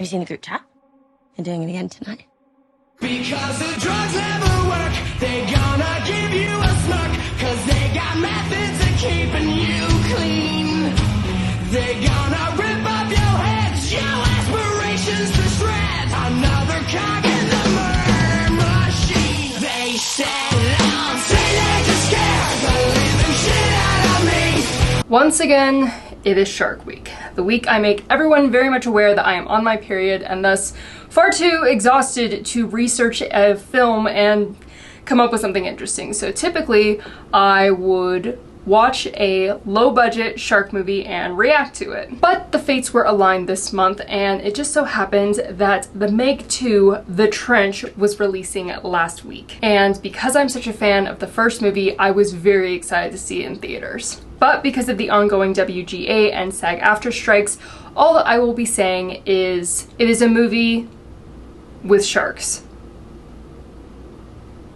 you seen the group chat? I'm doing it again tonight. Because the drugs never work, they gonna give you a smirk, cause they got methods of keeping you clean. They gonna rip up your heads, your aspirations to shreds. Another cog in the murder machine. They said I'm teenagers scared, the living shit out of me. Once again, it is Shark Week. The week I make everyone very much aware that I am on my period and thus far too exhausted to research a film and come up with something interesting. So typically I would watch a low-budget shark movie and react to it. But the fates were aligned this month, and it just so happened that the Meg 2, The Trench, was releasing last week. And because I'm such a fan of the first movie, I was very excited to see it in theaters. But because of the ongoing WGA and SAG-AFTRA strikes, all that I will be saying is it is a movie with sharks.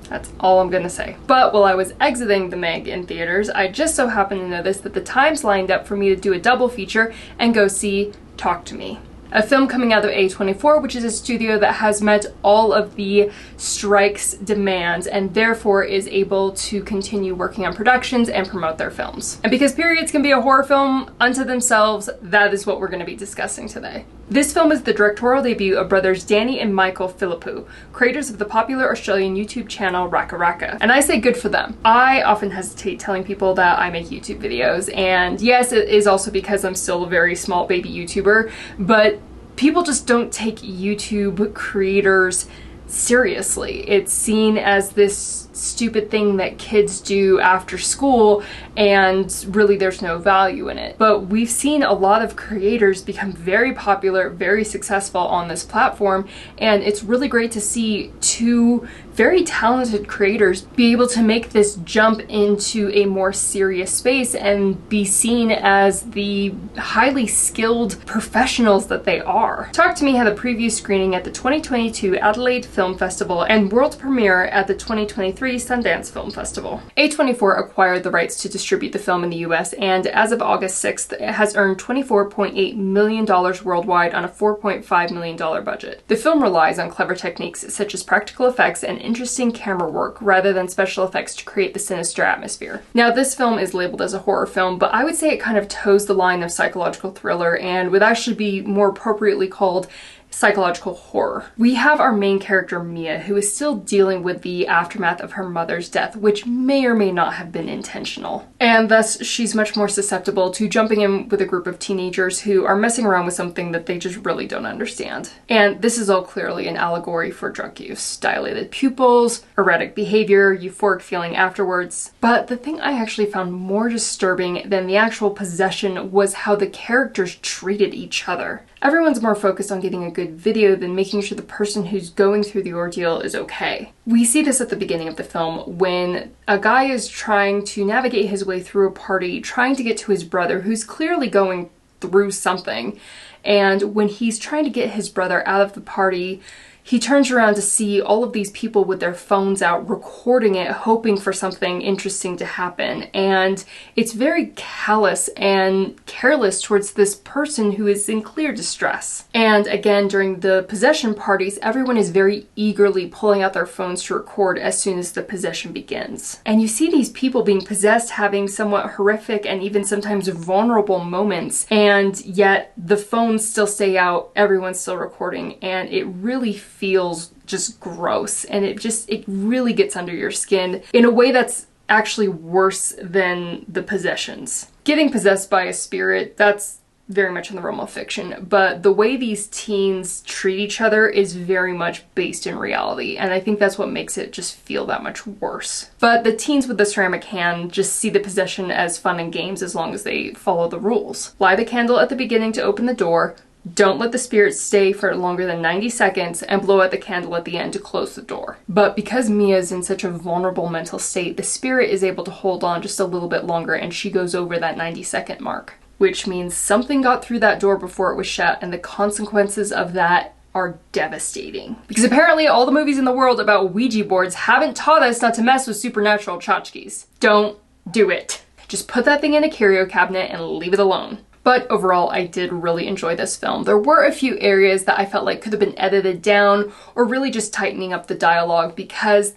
That's all I'm gonna say. But while I was exiting The Meg in theaters, I just so happened to notice that the times lined up for me to do a double feature and go see Talk to Me, a film coming out of A24, which is a studio that has met all of the strike's demands and therefore is able to continue working on productions and promote their films. And because periods can be a horror film unto themselves, that is what we're going to be discussing today. This film is the directorial debut of brothers Danny and Michael Philippou, creators of the popular Australian YouTube channel Rackaracka. And I say good for them. I often hesitate telling people that I make YouTube videos, and yes, it is also because I'm still a very small baby YouTuber, but people just don't take YouTube creators seriously. It's seen as this stupid thing that kids do after school, and really there's no value in it. But we've seen a lot of creators become very popular, very successful on this platform, and it's really great to see two very talented creators be able to make this jump into a more serious space and be seen as the highly skilled professionals that they are. Talk to Me had a preview screening at the 2022 Adelaide Film Festival and world premiere at the 2023 Sundance Film Festival. A24 acquired the rights to distribute the film in the US, and as of August 6th, it has earned $24.8 million worldwide on a $4.5 million budget. The film relies on clever techniques such as practical effects and interesting camera work rather than special effects to create the sinister atmosphere. Now, this film is labeled as a horror film, but I would say it kind of toes the line of psychological thriller and would actually be more appropriately called psychological horror. We have our main character Mia, who is still dealing with the aftermath of her mother's death, which may or may not have been intentional. And thus she's much more susceptible to jumping in with a group of teenagers who are messing around with something that they just really don't understand. And this is all clearly an allegory for drug use. Dilated pupils, erratic behavior, euphoric feeling afterwards. But the thing I actually found more disturbing than the actual possession was how the characters treated each other. Everyone's more focused on getting a good video than making sure the person who's going through the ordeal is okay. We see this at the beginning of the film when a guy is trying to navigate his way through a party, trying to get to his brother who's clearly going through something. And when he's trying to get his brother out of the party, he turns around to see all of these people with their phones out recording it, hoping for something interesting to happen. And it's very callous and careless towards this person who is in clear distress. And again, during the possession parties, everyone is very eagerly pulling out their phones to record as soon as the possession begins. And you see these people being possessed having somewhat horrific and even sometimes vulnerable moments, and yet the phones still stay out, everyone's still recording, and it really feels just gross, and it really gets under your skin in a way that's actually worse than the possessions. Getting possessed by a spirit, that's very much in the realm of fiction, but the way these teens treat each other is very much based in reality, and I think that's what makes it just feel that much worse. But the teens with the ceramic hand just see the possession as fun and games as long as they follow the rules. Light the candle at the beginning to open the door, don't let the spirit stay for longer than 90 seconds, and blow out the candle at the end to close the door. But because Mia is in such a vulnerable mental state, the spirit is able to hold on just a little bit longer, and she goes over that 90-second mark. Which means something got through that door before it was shut, and the consequences of that are devastating. Because apparently all the movies in the world about Ouija boards haven't taught us not to mess with supernatural tchotchkes. Don't do it. Just put that thing in a curio cabinet and leave it alone. But overall, I did really enjoy this film. There were a few areas that I felt like could have been edited down or really just tightening up the dialogue because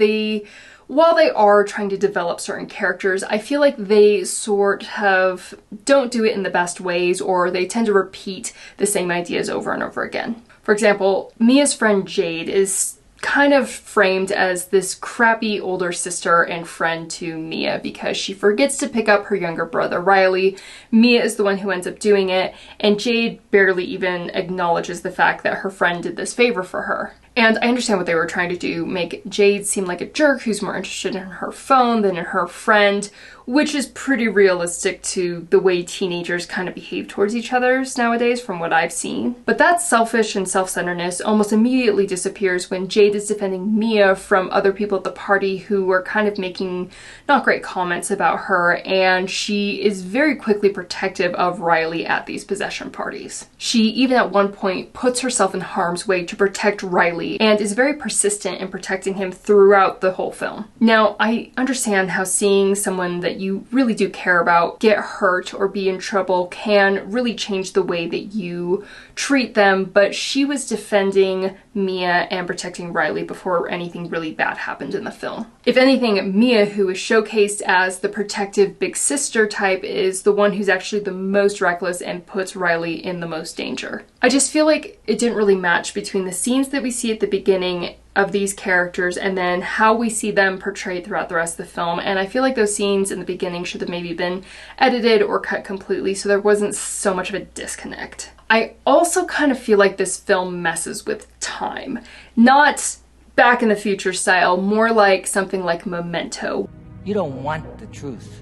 while they are trying to develop certain characters, I feel like they sort of don't do it in the best ways, or they tend to repeat the same ideas over and over again. For example, Mia's friend Jade is kind of framed as this crappy older sister and friend to Mia because she forgets to pick up her younger brother Riley. Mia is the one who ends up doing it, and Jade barely even acknowledges the fact that her friend did this favor for her. And I understand what they were trying to do, make Jade seem like a jerk who's more interested in her phone than in her friend, which is pretty realistic to the way teenagers kind of behave towards each other nowadays from what I've seen. But that selfish and self-centeredness almost immediately disappears when Jade is defending Mia from other people at the party who were kind of making not great comments about her, and she is very quickly protective of Riley at these possession parties. She even at one point puts herself in harm's way to protect Riley and is very persistent in protecting him throughout the whole film. Now, I understand how seeing someone that you really do care about get hurt or be in trouble can really change the way that you treat them, but she was defending Mia and protecting Riley before anything really bad happened in the film. If anything, Mia, who is showcased as the protective big sister type, is the one who's actually the most reckless and puts Riley in the most danger. I just feel like it didn't really match between the scenes that we see at the beginning of these characters and then how we see them portrayed throughout the rest of the film, and I feel like those scenes in the beginning should have maybe been edited or cut completely so there wasn't so much of a disconnect. I also kind of feel like this film messes with time. Not Back in the Future style, more like something like Memento. You don't want the truth.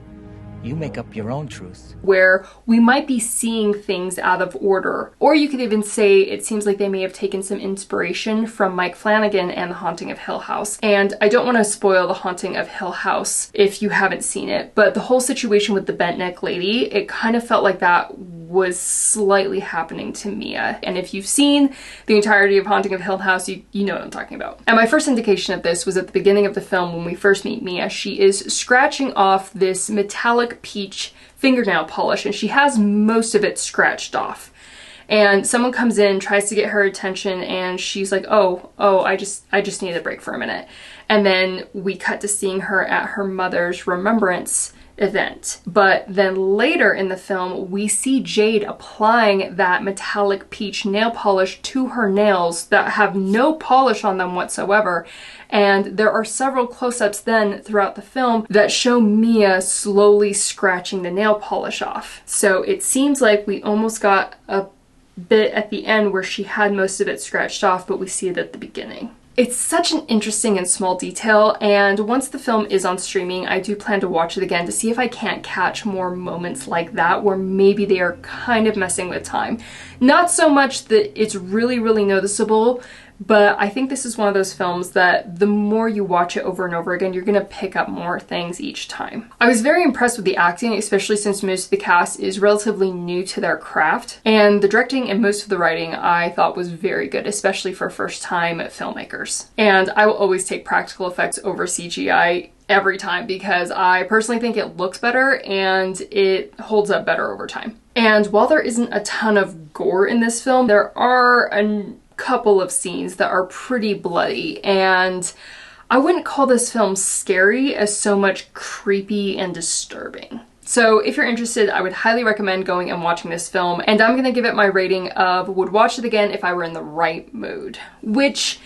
You make up your own truth. Where we might be seeing things out of order. Or you could even say it seems like they may have taken some inspiration from Mike Flanagan and The Haunting of Hill House. And I don't want to spoil The Haunting of Hill House if you haven't seen it, but the whole situation with the bent neck lady, it kind of felt like that was slightly happening to Mia. And if you've seen the entirety of Haunting of Hill House, you know what I'm talking about. And my first indication of this was at the beginning of the film when we first meet Mia. She is scratching off this metallic peach fingernail polish and she has most of it scratched off. And someone comes in, tries to get her attention, and she's like, oh, I just need a break for a minute. And then we cut to seeing her at her mother's remembrance event. But then later in the film, we see Jade applying that metallic peach nail polish to her nails that have no polish on them whatsoever. And there are several close-ups then throughout the film that show Mia slowly scratching the nail polish off. So it seems like we almost got a bit at the end where she had most of it scratched off, but we see it at the beginning. It's such an interesting and small detail, and once the film is on streaming, I do plan to watch it again to see if I can't catch more moments like that where maybe they are kind of messing with time. Not so much that it's really, really noticeable, but I think this is one of those films that the more you watch it over and over again, you're gonna pick up more things each time. I was very impressed with the acting, especially since most of the cast is relatively new to their craft, and the directing and most of the writing I thought was very good, especially for first-time filmmakers. And I will always take practical effects over CGI every time because I personally think it looks better and it holds up better over time. And while there isn't a ton of gore in this film, there are a couple of scenes that are pretty bloody, and I wouldn't call this film scary as so much creepy and disturbing. So if you're interested, I would highly recommend going and watching this film, and I'm gonna give it my rating of would watch it again if I were in the right mood, which,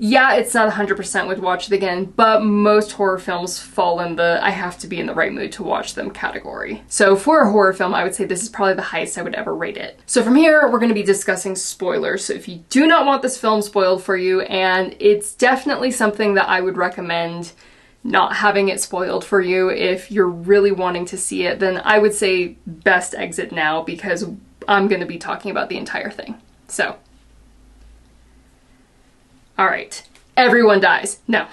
yeah, it's not 100% would watch it again, but most horror films fall in the I have to be in the right mood to watch them category. So for a horror film, I would say this is probably the highest I would ever rate it. So from here, we're going to be discussing spoilers. So if you do not want this film spoiled for you, and it's definitely something that I would recommend not having it spoiled for you if you're really wanting to see it, then I would say best exit now because I'm going to be talking about the entire thing. So all right, everyone dies. No.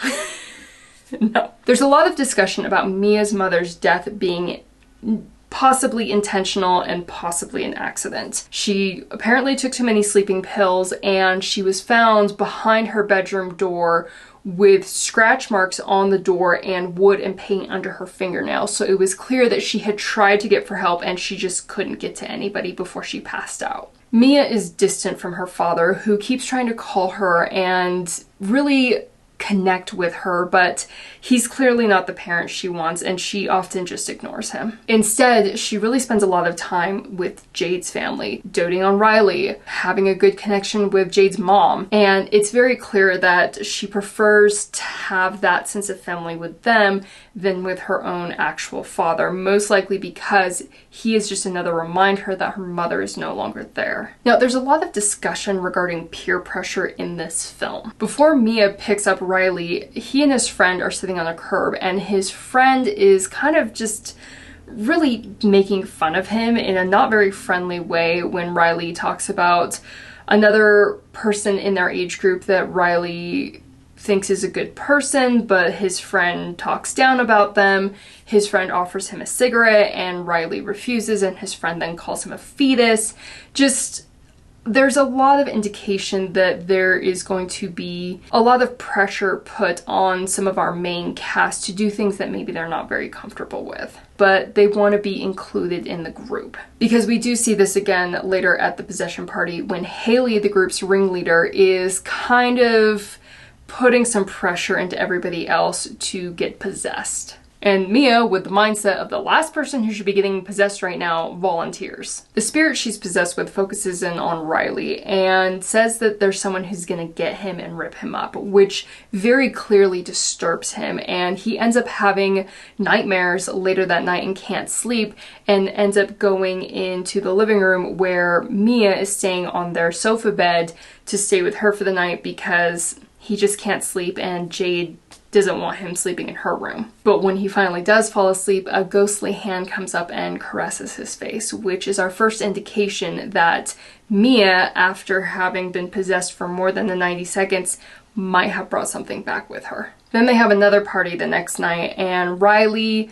No. There's a lot of discussion about Mia's mother's death being possibly intentional and possibly an accident. She apparently took too many sleeping pills and she was found behind her bedroom door with scratch marks on the door and wood and paint under her fingernails. So it was clear that she had tried to get for help and she just couldn't get to anybody before she passed out. Mia is distant from her father, who keeps trying to call her and really connect with her, but he's clearly not the parent she wants, and she often just ignores him. Instead, she really spends a lot of time with Jade's family, doting on Riley, having a good connection with Jade's mom, and it's very clear that she prefers to have that sense of family with them than with her own actual father, most likely because he is just another reminder that her mother is no longer there. Now, there's a lot of discussion regarding peer pressure in this film. Before Mia picks up Riley, he and his friend are sitting on a curb, and his friend is kind of just really making fun of him in a not very friendly way when Riley talks about another person in their age group that Riley thinks is a good person, but his friend talks down about them. His friend offers him a cigarette and Riley refuses, and his friend then calls him a fetus. Just, there's a lot of indication that there is going to be a lot of pressure put on some of our main cast to do things that maybe they're not very comfortable with, but they want to be included in the group. Because we do see this again later at the possession party when Haley, the group's ringleader, is kind of putting some pressure into everybody else to get possessed. And Mia, with the mindset of the last person who should be getting possessed right now, volunteers. The spirit she's possessed with focuses in on Riley and says that there's someone who's gonna get him and rip him up, which very clearly disturbs him, and he ends up having nightmares later that night and can't sleep, and ends up going into the living room where Mia is staying on their sofa bed to stay with her for the night because he just can't sleep and Jade doesn't want him sleeping in her room. But when he finally does fall asleep, a ghostly hand comes up and caresses his face, which is our first indication that Mia, after having been possessed for more than the 90 seconds, might have brought something back with her. Then they have another party the next night, and Riley,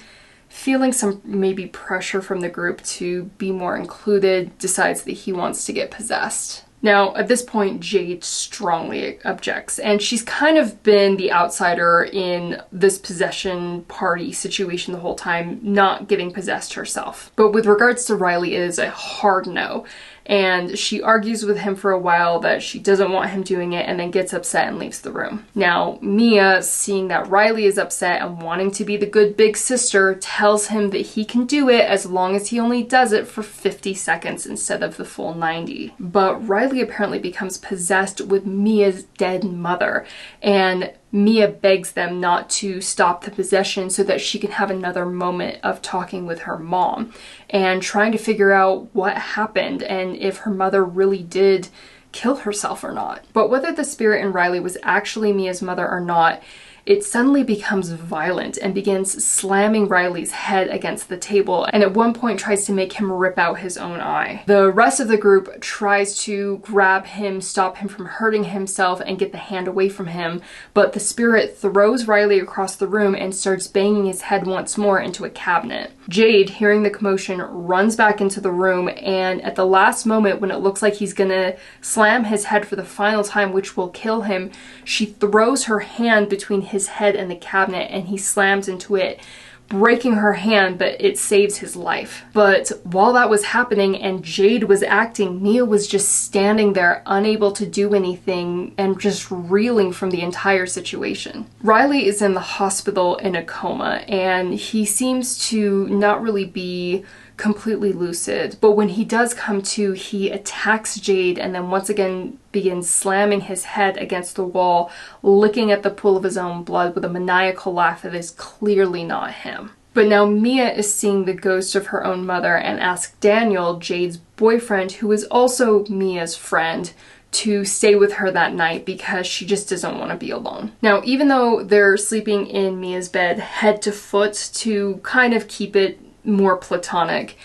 feeling some maybe pressure from the group to be more included, decides that he wants to get possessed. Now, at this point, Jade strongly objects, and she's kind of been the outsider in this possession party situation the whole time, not getting possessed herself. But with regards to Riley, it is a hard no. And she argues with him for a while that she doesn't want him doing it, and then gets upset and leaves the room. Now, Mia, seeing that Riley is upset and wanting to be the good big sister, tells him that he can do it as long as he only does it for 50 seconds instead of the full 90. But Riley apparently becomes possessed with Mia's dead mother, and Mia begs them not to stop the possession so that she can have another moment of talking with her mom and trying to figure out what happened and if her mother really did kill herself or not. But whether the spirit in Riley was actually Mia's mother or not, it suddenly becomes violent and begins slamming Riley's head against the table, and at one point tries to make him rip out his own eye. The rest of the group tries to grab him, stop him from hurting himself, and get the hand away from him, but the spirit throws Riley across the room and starts banging his head once more into a cabinet. Jade, hearing the commotion, runs back into the room, and at the last moment when it looks like he's gonna slam his head for the final time, which will kill him, she throws her hand between his head and the cabinet, and he slams into it, breaking her hand, but it saves his life. But while that was happening and Jade was acting, Mia was just standing there unable to do anything and just reeling from the entire situation. Riley is in the hospital in a coma, and he seems to not really be completely lucid, but when he does come to, he attacks Jade and then once again begins slamming his head against the wall, licking at the pool of his own blood with a maniacal laugh that is clearly not him. But now Mia is seeing the ghost of her own mother and asks Daniel, Jade's boyfriend, who is also Mia's friend, to stay with her that night because she just doesn't want to be alone. Now, even though they're sleeping in Mia's bed head to foot to kind of keep it more platonic,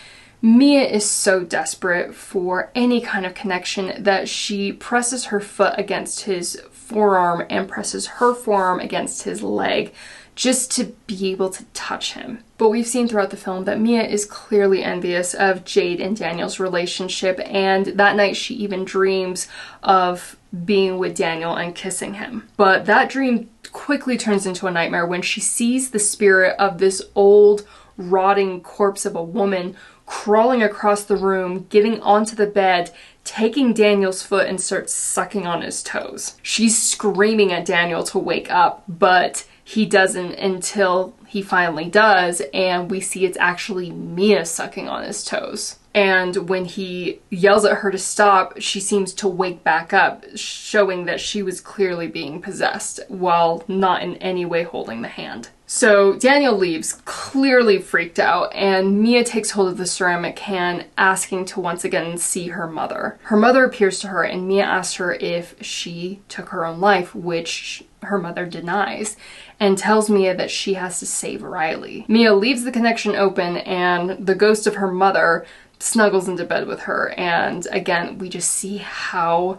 Mia is so desperate for any kind of connection that she presses her foot against his forearm and presses her forearm against his leg just to be able to touch him. But we've seen throughout the film that Mia is clearly envious of Jade and Daniel's relationship, and that night she even dreams of being with Daniel and kissing him. But that dream quickly turns into a nightmare when she sees the spirit of this old, rotting corpse of a woman crawling across the room, getting onto the bed, taking Daniel's foot and starts sucking on his toes. She's screaming at Daniel to wake up, but he doesn't until he finally does, and we see it's actually Mia sucking on his toes. And when he yells at her to stop, she seems to wake back up, showing that she was clearly being possessed while not in any way holding the hand. So Daniel leaves, clearly freaked out, and Mia takes hold of the ceramic can, asking to once again see her mother. Her mother appears to her, and Mia asks her if she took her own life, which her mother denies, and tells Mia that she has to save Riley. Mia leaves the connection open, and the ghost of her mother snuggles into bed with her, and again, we just see how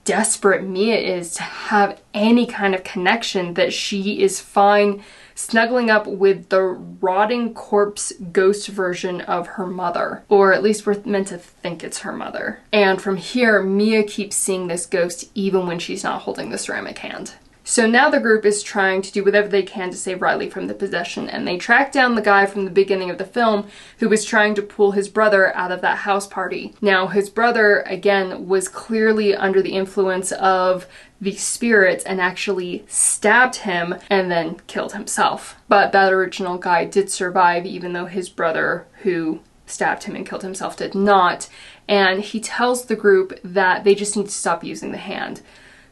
desperate Mia is to have any kind of connection, that she is fine snuggling up with the rotting corpse ghost version of her mother, or at least we're meant to think it's her mother. And from here, Mia keeps seeing this ghost even when she's not holding the ceramic hand. So now the group is trying to do whatever they can to save Riley from the possession, and they track down the guy from the beginning of the film who was trying to pull his brother out of that house party. Now, his brother, again, was clearly under the influence of the spirits and actually stabbed him and then killed himself. But that original guy did survive, even though his brother, who stabbed him and killed himself, did not. And he tells the group that they just need to stop using the hand.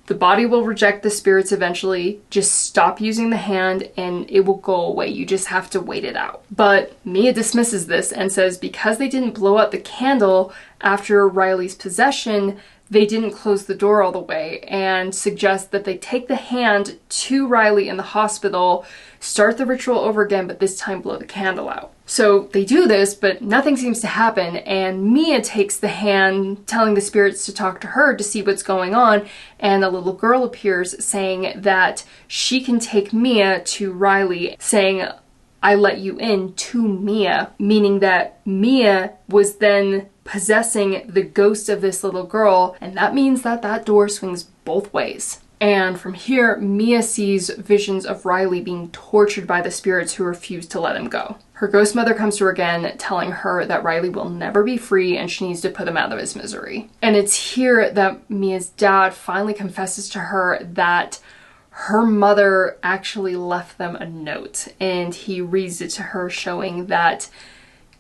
The body will reject the spirits eventually. Just stop using the hand and it will go away. You just have to wait it out. But Mia dismisses this and says because they didn't blow out the candle after Riley's possession, they didn't close the door all the way, and suggests that they take the hand to Riley in the hospital, start the ritual over again, but this time blow the candle out. So they do this, but nothing seems to happen, and Mia takes the hand, telling the spirits to talk to her to see what's going on, and a little girl appears saying that she can take Mia to Riley, saying, "I let you in to Mia," meaning that Mia was then possessing the ghost of this little girl, and that means that that door swings both ways. And from here, Mia sees visions of Riley being tortured by the spirits who refuse to let him go. Her ghost mother comes to her again, telling her that Riley will never be free and she needs to put him out of his misery. And it's here that Mia's dad finally confesses to her that her mother actually left them a note, and he reads it to her, showing that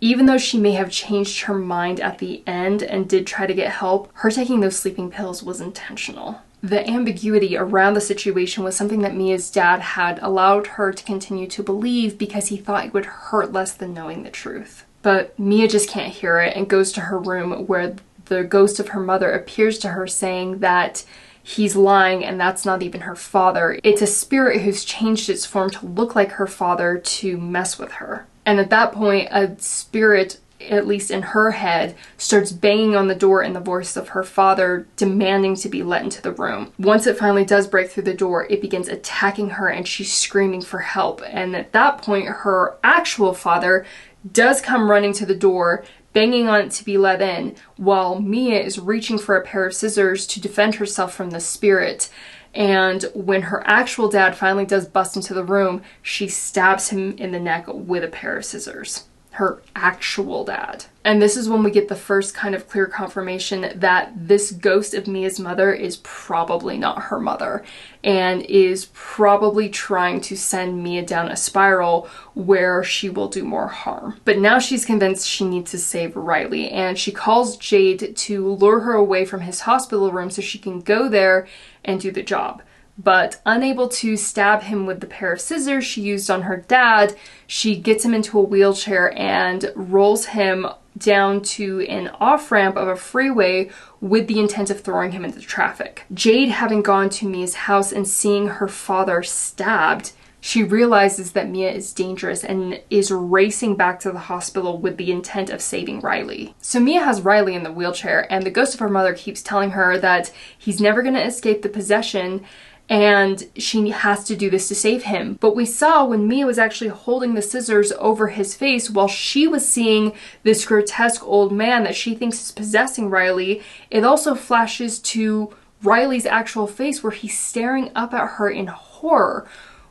even though she may have changed her mind at the end and did try to get help, her taking those sleeping pills was intentional. The ambiguity around the situation was something that Mia's dad had allowed her to continue to believe because he thought it would hurt less than knowing the truth. But Mia just can't hear it and goes to her room, where the ghost of her mother appears to her, saying that he's lying and that's not even her father. It's a spirit who's changed its form to look like her father to mess with her. And at that point, a spirit, at least in her head, starts banging on the door in the voice of her father, demanding to be let into the room. Once it finally does break through the door, it begins attacking her and she's screaming for help. And at that point, her actual father does come running to the door, banging on it to be let in, while Mia is reaching for a pair of scissors to defend herself from the spirit. And when her actual dad finally does bust into the room, she stabs him in the neck with a pair of scissors. Her actual dad. And this is when we get the first kind of clear confirmation that this ghost of Mia's mother is probably not her mother, and is probably trying to send Mia down a spiral where she will do more harm. But now she's convinced she needs to save Riley, and she calls Jade to lure her away from his hospital room so she can go there and do the job. But unable to stab him with the pair of scissors she used on her dad, she gets him into a wheelchair and rolls him down to an off-ramp of a freeway with the intent of throwing him into traffic. Jade, having gone to Mia's house and seeing her father stabbed, she realizes that Mia is dangerous and is racing back to the hospital with the intent of saving Riley. So Mia has Riley in the wheelchair, and the ghost of her mother keeps telling her that he's never going to escape the possession, and she has to do this to save him. But we saw when Mia was actually holding the scissors over his face while she was seeing this grotesque old man that she thinks is possessing Riley, it also flashes to Riley's actual face where he's staring up at her in horror,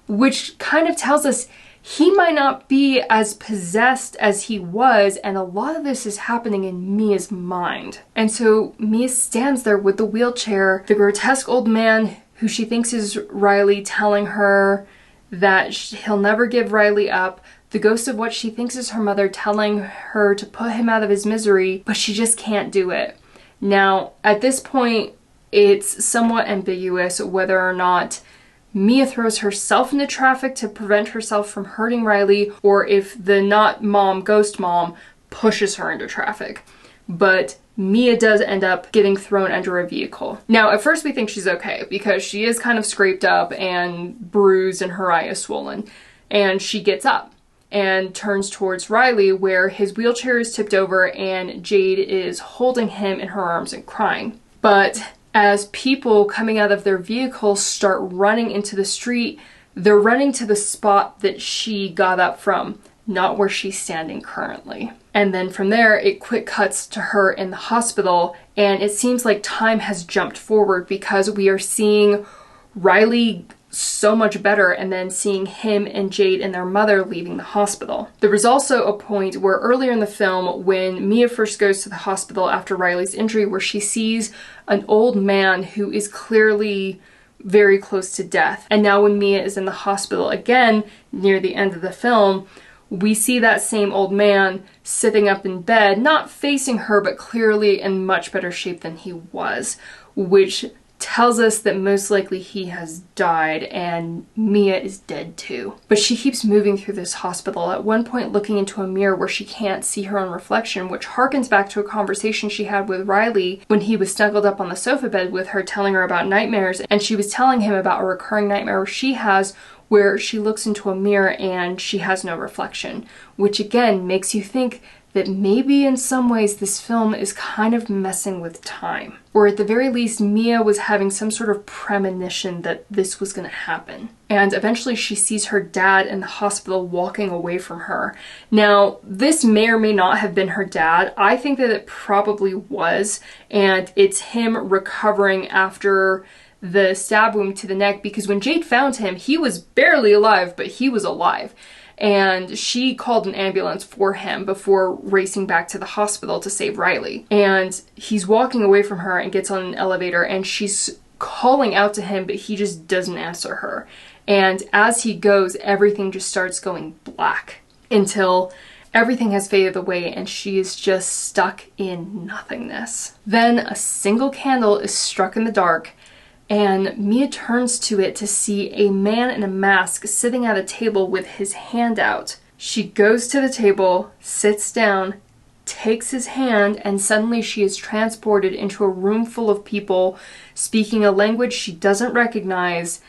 which kind of tells us he might not be as possessed as he was, and a lot of this is happening in Mia's mind. And so Mia stands there with the wheelchair, the grotesque old man who she thinks is Riley telling her that he'll never give Riley up, the ghost of what she thinks is her mother telling her to put him out of his misery, but she just can't do it. Now, at this point, it's somewhat ambiguous whether or not Mia throws herself into traffic to prevent herself from hurting Riley, or if the not mom, ghost mom, pushes her into traffic. But Mia does end up getting thrown under a vehicle. Now, at first we think she's okay because she is kind of scraped up and bruised and her eye is swollen. And she gets up and turns towards Riley, where his wheelchair is tipped over and Jade is holding him in her arms and crying. But as people coming out of their vehicles start running into the street, they're running to the spot that she got up from, not where she's standing currently. And then from there, it quick cuts to her in the hospital, and it seems like time has jumped forward because we are seeing Riley so much better and then seeing him and Jade and their mother leaving the hospital. There was also a point where earlier in the film, when Mia first goes to the hospital after Riley's injury, where she sees an old man who is clearly very close to death. And now when Mia is in the hospital again, near the end of the film, we see that same old man sitting up in bed, not facing her, but clearly in much better shape than he was, which tells us that most likely he has died and Mia is dead too. But she keeps moving through this hospital, at one point looking into a mirror where she can't see her own reflection, which harkens back to a conversation she had with Riley when he was snuggled up on the sofa bed with her, telling her about nightmares, and she was telling him about a recurring nightmare she has where she looks into a mirror and she has no reflection, which again makes you think that maybe in some ways this film is kind of messing with time. Or at the very least, Mia was having some sort of premonition that this was going to happen. And eventually she sees her dad in the hospital walking away from her. Now, this may or may not have been her dad. I think that it probably was, and it's him recovering after the stab wound to the neck, because when Jade found him, he was barely alive, but he was alive. And she called an ambulance for him before racing back to the hospital to save Riley. And he's walking away from her and gets on an elevator, and she's calling out to him, but he just doesn't answer her. And as he goes, everything just starts going black until everything has faded away and she is just stuck in nothingness. Then a single candle is struck in the dark, and Mia turns to it to see a man in a mask sitting at a table with his hand out. She goes to the table, sits down, takes his hand, and suddenly she is transported into a room full of people speaking a language she doesn't recognize,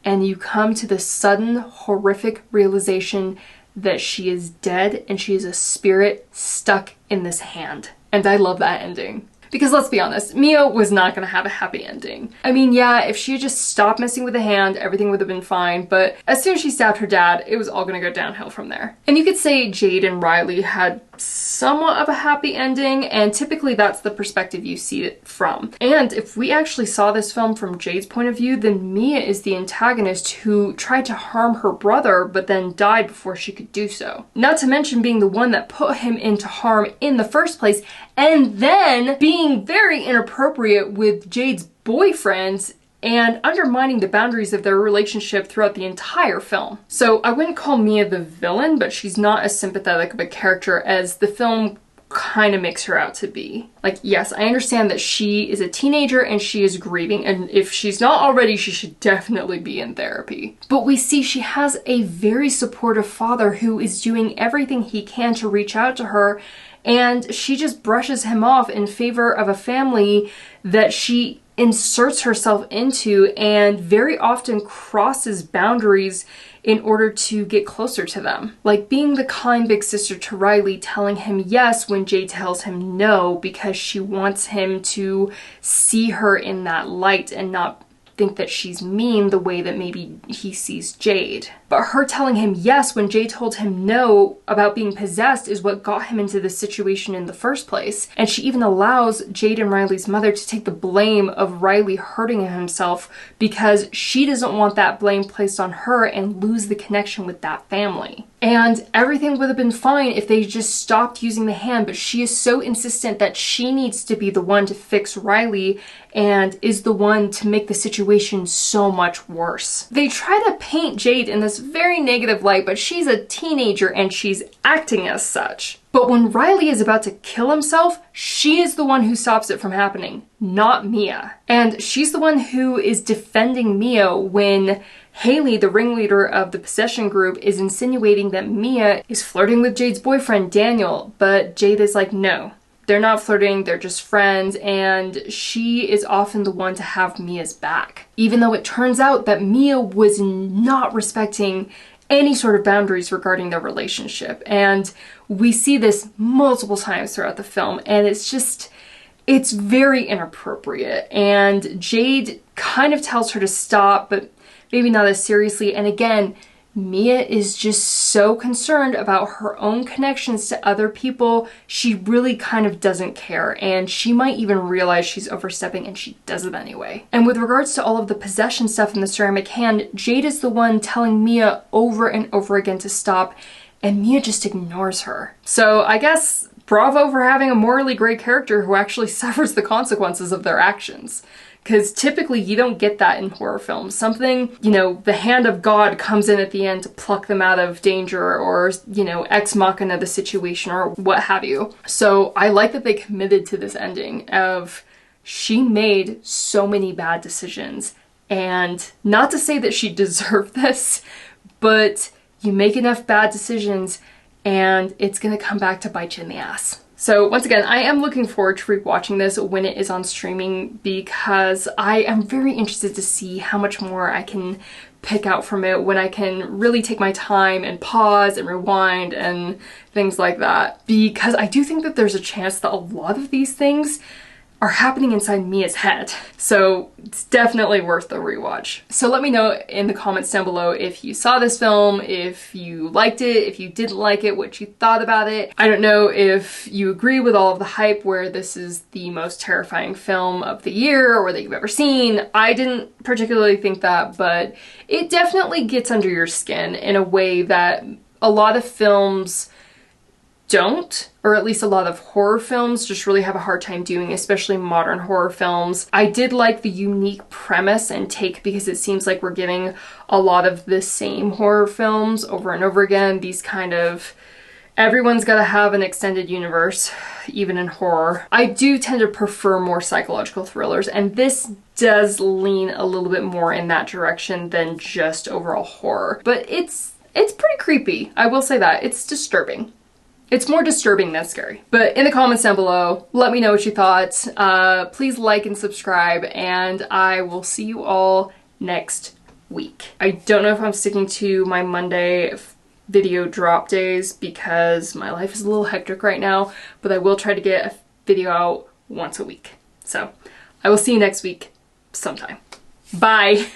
and you come to the sudden, horrific realization that she is dead and she is a spirit stuck in this hand. And I love that ending. Because let's be honest, Mia was not going to have a happy ending. I mean, yeah, if she had just stopped messing with the hand, everything would have been fine, but as soon as she stabbed her dad, it was all going to go downhill from there. And you could say Jade and Riley had somewhat of a happy ending, and typically that's the perspective you see it from. And if we actually saw this film from Jade's point of view, then Mia is the antagonist who tried to harm her brother, but then died before she could do so. Not to mention being the one that put him into harm in the first place, and then being very inappropriate with Jade's boyfriends and undermining the boundaries of their relationship throughout the entire film. So I wouldn't call Mia the villain, but she's not as sympathetic of a character as the film kind of makes her out to be. Like, yes, I understand that she is a teenager and she is grieving, and if she's not already, she should definitely be in therapy. But we see she has a very supportive father who is doing everything he can to reach out to her, and she just brushes him off in favor of a family that she inserts herself into and very often crosses boundaries in order to get closer to them. Like being the kind big sister to Riley, telling him yes when Jade tells him no because she wants him to see her in that light and not think that she's mean the way that maybe he sees Jade. But her telling him yes when Jade told him no about being possessed is what got him into this situation in the first place. And she even allows Jade and Riley's mother to take the blame of Riley hurting himself because she doesn't want that blame placed on her and lose the connection with that family. And everything would have been fine if they just stopped using the hand, but she is so insistent that she needs to be the one to fix Riley and is the one to make the situation so much worse. They try to paint Jade in this very negative light, but she's a teenager and she's acting as such. But when Riley is about to kill himself, she is the one who stops it from happening, not Mia. And she's the one who is defending Mia when Haley, the ringleader of the possession group, is insinuating that Mia is flirting with Jade's boyfriend, Daniel, but Jade is like, no, they're not flirting, they're just friends, and she is often the one to have Mia's back. Even though it turns out that Mia was not respecting any sort of boundaries regarding their relationship. And we see this multiple times throughout the film, and it's very inappropriate. And Jade kind of tells her to stop, but maybe not as seriously. And again, Mia is just so concerned about her own connections to other people. She really kind of doesn't care, and she might even realize she's overstepping, and she does it anyway. And with regards to all of the possession stuff in the ceramic hand, Jade is the one telling Mia over and over again to stop, and Mia just ignores her. So I guess bravo for having a morally gray character who actually suffers the consequences of their actions. Because typically you don't get that in horror films. Something, you know, the hand of God comes in at the end to pluck them out of danger, or, you know, ex machina the situation, or what have you. So I like that they committed to this ending of she made so many bad decisions. And not to say that she deserved this, but you make enough bad decisions and it's gonna come back to bite you in the ass. So once again, I am looking forward to rewatching this when it is on streaming because I am very interested to see how much more I can pick out from it when I can really take my time and pause and rewind and things like that. Because I do think that there's a chance that a lot of these things are happening inside Mia's head. So it's definitely worth the rewatch. So let me know in the comments down below if you saw this film, if you liked it, if you didn't like it, what you thought about it. I don't know if you agree with all of the hype where this is the most terrifying film of the year or that you've ever seen. I didn't particularly think that, but it definitely gets under your skin in a way that a lot of films don't, or at least a lot of horror films just really have a hard time doing, especially modern horror films. I did like the unique premise and take because it seems like we're getting a lot of the same horror films over and over again. These kind of, everyone's gotta have an extended universe, even in horror. I do tend to prefer more psychological thrillers, and this does lean a little bit more in that direction than just overall horror. But it's pretty creepy, I will say that. It's disturbing. It's more disturbing than scary. But in the comments down below, let me know what you thought. Please like and subscribe, and I will see you all next week. I don't know if I'm sticking to my Monday video drop days because my life is a little hectic right now, but I will try to get a video out once a week. So I will see you next week sometime. Bye!